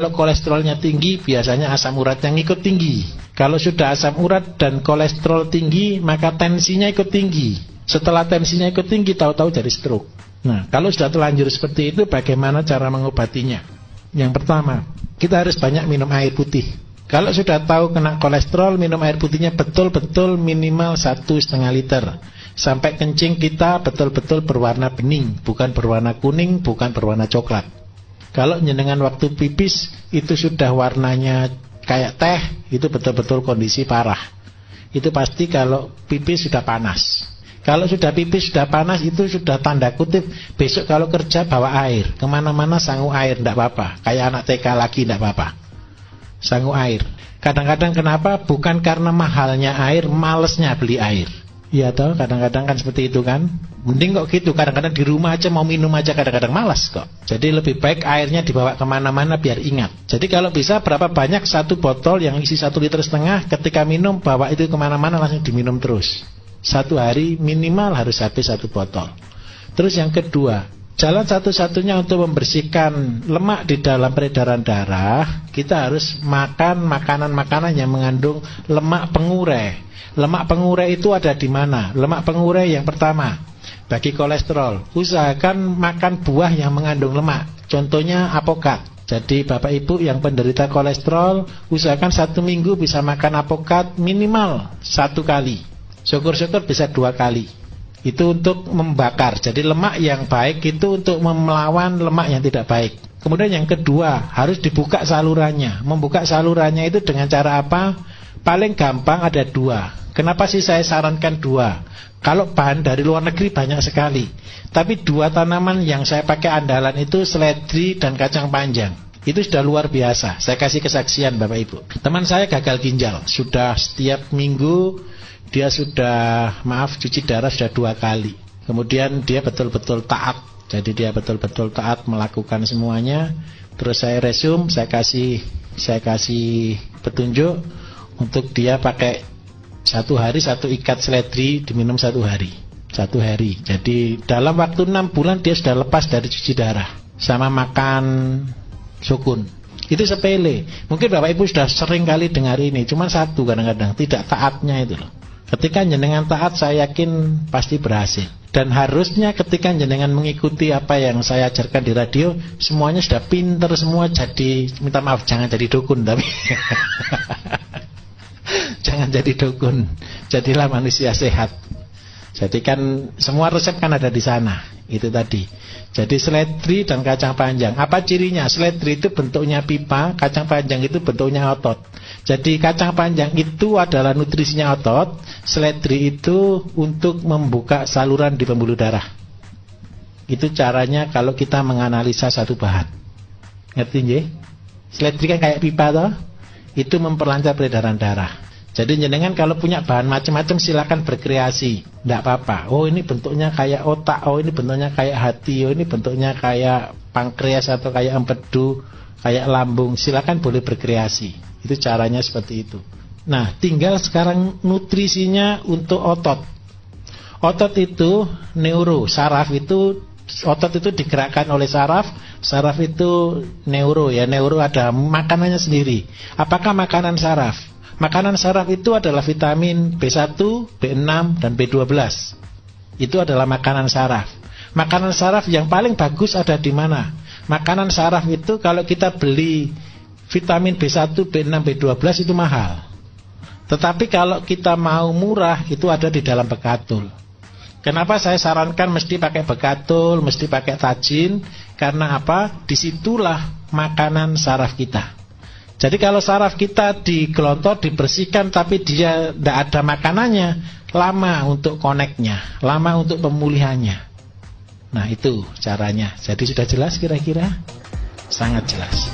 Kalau kolesterolnya tinggi, biasanya asam uratnya ngikut tinggi. Kalau sudah asam urat dan kolesterol tinggi, maka tensinya ikut tinggi. Setelah tensinya ikut tinggi, tahu-tahu jadi stroke. Nah, kalau sudah terlanjur seperti itu, bagaimana cara mengobatinya? Yang pertama, kita harus banyak minum air putih. Kalau sudah tahu kena kolesterol, minum air putihnya betul-betul minimal 1,5 liter. Sampai kencing kita betul-betul berwarna bening, bukan berwarna kuning, bukan berwarna coklat. Kalau jenengan waktu pipis itu sudah warnanya kayak teh, itu betul-betul kondisi parah. Itu pasti kalau pipis sudah panas. Kalau sudah pipis sudah panas, itu sudah tanda kutip besok kalau kerja bawa air, kemana-mana sangu air, tidak apa-apa. Kayak anak TK lagi tidak apa-apa, sangu air. Kadang-kadang kenapa? Bukan karena mahalnya air, malesnya beli air. Iya toh, kadang-kadang kan seperti itu kan. Mending kok gitu, kadang-kadang di rumah aja mau minum aja kadang-kadang malas kok. Jadi lebih baik airnya dibawa kemana-mana biar ingat. Jadi kalau bisa berapa banyak satu botol yang isi 1,5 liter, ketika minum bawa itu kemana-mana langsung diminum terus. Satu hari minimal harus habis 1 botol. Terus yang kedua, jalan satu-satunya untuk membersihkan lemak di dalam peredaran darah, kita harus makan makanan-makanan yang mengandung lemak pengurai. Lemak pengurai itu ada di mana? Lemak pengurai yang pertama, bagi kolesterol, usahakan makan buah yang mengandung lemak. Contohnya apokat. Jadi Bapak Ibu yang penderita kolesterol, usahakan 1 minggu bisa makan apokat minimal 1 kali. Syukur-syukur bisa 2 kali. Itu untuk membakar. Jadi lemak yang baik itu untuk melawan lemak yang tidak baik. Kemudian yang kedua, harus dibuka salurannya. Membuka salurannya itu dengan cara apa? Paling gampang ada 2. Kenapa sih saya sarankan 2? Kalau bahan dari luar negeri banyak sekali, tapi 2 tanaman yang saya pakai andalan itu seledri dan kacang panjang. Itu sudah luar biasa. Saya kasih kesaksian Bapak Ibu. Teman saya gagal ginjal, sudah setiap minggu dia sudah cuci darah sudah 2 kali. Kemudian dia betul-betul taat. Jadi dia betul-betul taat melakukan semuanya. Terus saya resume, saya kasih petunjuk untuk dia pakai 1 hari 1 ikat seledri diminum 1 hari. 1 hari. Jadi dalam waktu 6 bulan dia sudah lepas dari cuci darah. Sama makan sukun. Itu sepele. Mungkin Bapak Ibu sudah sering kali dengar ini. Cuma 1 kadang-kadang tidak taatnya itu loh. Ketika jenengan taat, saya yakin pasti berhasil. Dan harusnya ketika jenengan mengikuti apa yang saya ajarkan di radio, semuanya sudah pinter semua. Jadi minta maaf, jangan jadi dukun tapi jangan jadi dukun, jadilah manusia sehat. Jadi kan semua resep kan ada di sana. Itu tadi. Jadi seledri dan kacang panjang. Apa cirinya? Seledri itu bentuknya pipa, kacang panjang itu bentuknya otot. Jadi kacang panjang itu adalah nutrisinya otot, seledri itu untuk membuka saluran di pembuluh darah. Itu caranya kalau kita menganalisa satu bahan. Ngerti nggih? Seledri kan kayak pipa toh? Itu memperlancar peredaran darah. Jadi jenengan kalau punya bahan macam-macam silakan berkreasi, tidak apa-apa. Oh ini bentuknya kayak otak, oh ini bentuknya kayak hati, oh ini bentuknya kayak pankreas atau kayak empedu, kayak lambung. Silakan boleh berkreasi. Itu caranya seperti itu. Nah, tinggal sekarang nutrisinya untuk otot. Otot itu neuro, saraf itu otot itu digerakkan oleh saraf. Saraf itu neuro ya, neuro ada makanannya sendiri. Apakah makanan saraf? Makanan saraf itu adalah vitamin B1, B6, dan B12. Itu adalah makanan saraf. Makanan saraf yang paling bagus ada di mana? Makanan saraf itu kalau kita beli vitamin B1, B6, B12 itu mahal. Tetapi kalau kita mau murah itu ada di dalam bekatul. Kenapa saya sarankan mesti pakai bekatul, mesti pakai tajin? Karena apa? Disitulah makanan saraf kita. Jadi kalau saraf kita digelontor, dibersihkan, tapi dia tidak ada makanannya, lama untuk koneknya, lama untuk pemulihannya. Nah itu caranya. Jadi sudah jelas kira-kira? Sangat jelas.